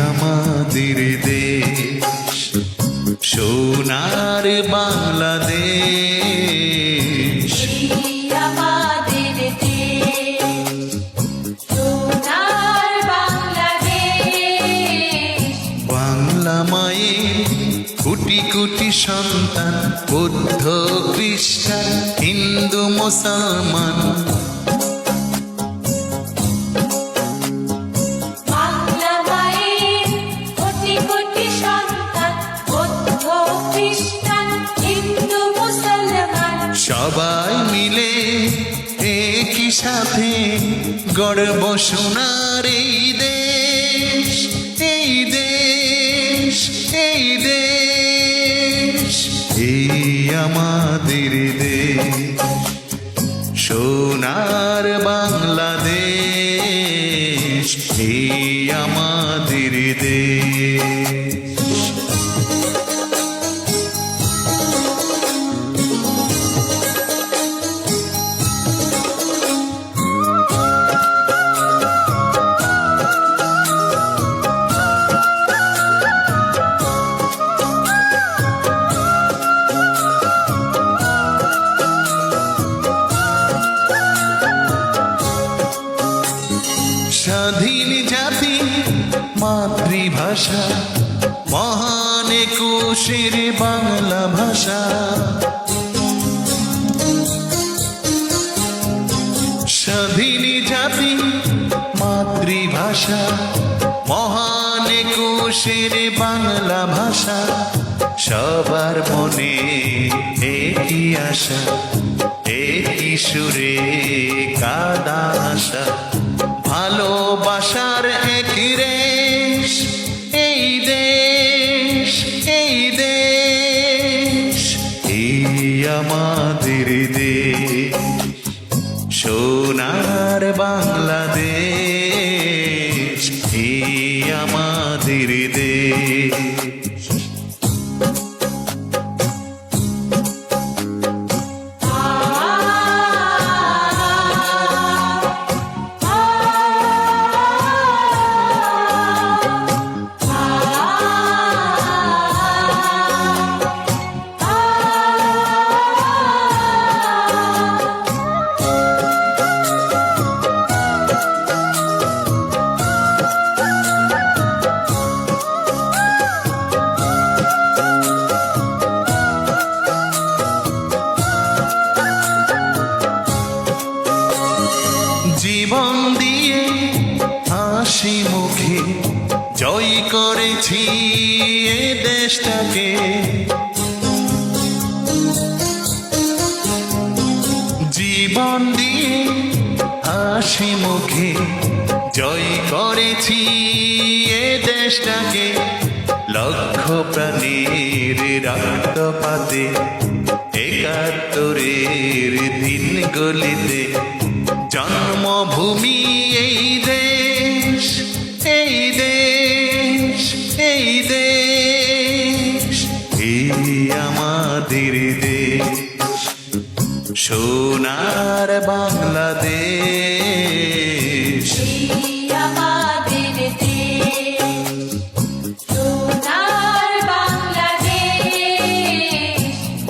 আমাদের দেশ, সোনার বাংলাদেশ। আমাদের দেশ, সোনার বাংলাদেশ। বাংলা মায়ের কোটি কোটি সন্তান, বৌদ্ধ খ্রিস্টান হিন্দু মুসলমান। বাংলা মায়ের কোটি কোটি সন্তান, বৌদ্ধ খ্রিস্টান হিন্দু মুসলমান। সবাই মিলে একই সাথে গর্ব সোনার এই দেশ, এই দেশ, এই দেশ। এই আমাদের দেশ, সোনার বাংলাদেশ। এই আমাদের দেশ। স্বাধীন জাতি মাতৃভাষা, মহান একুশের বাংলা ভাষা। স্বাধীন জাতি মাতৃভাষা, মহান একুশের বাংলা ভাষা। সবার মনে একই আশা, একই সুরে কাদা আশা। ভালোবাসার এক রেশ, এই দেশ, এই দেশ। এই আমাদের দেশ, সোনার বাংলাদেশ। এই আমাদের দেশ। জীবন দিয়ে হাসি মুখে জয় করেছি এ দেশটাকে। জীবন দিয়ে হাসি মুখে জয় করেছি এ দেশটাকে। লক্ষ প্রাণীর রক্তপাতে, একাত্তরের দিন গলিতে। জন্মভূমি এই দেশ, এই দেশ, এই দেশ। এই আমাদের দেশ, সোনার বাংলাদেশ। আমাদের দেশ, সোনার বাংলাদেশ।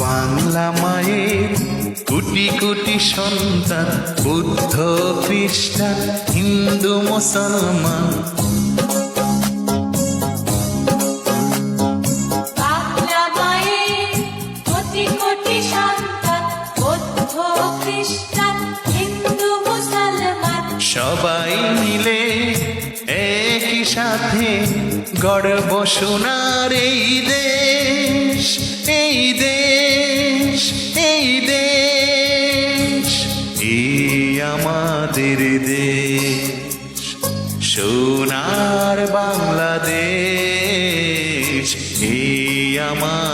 বাংলা মায়ের কোটি কোটি সন্তান, বৌদ্ধ খ্রিস্টান হিন্দু মুসলমান। বাংলা মায়ের কোটি কোটি সন্তান, বৌদ্ধ খ্রিস্টান হিন্দু মুসলমান। সবাই মিলে একই সাথে গর্ব সোনার এই দেশ, এই দেশ, এই দেশ। এই আমাদের দেশ, সোনার বাংলাদেশ। এই আমার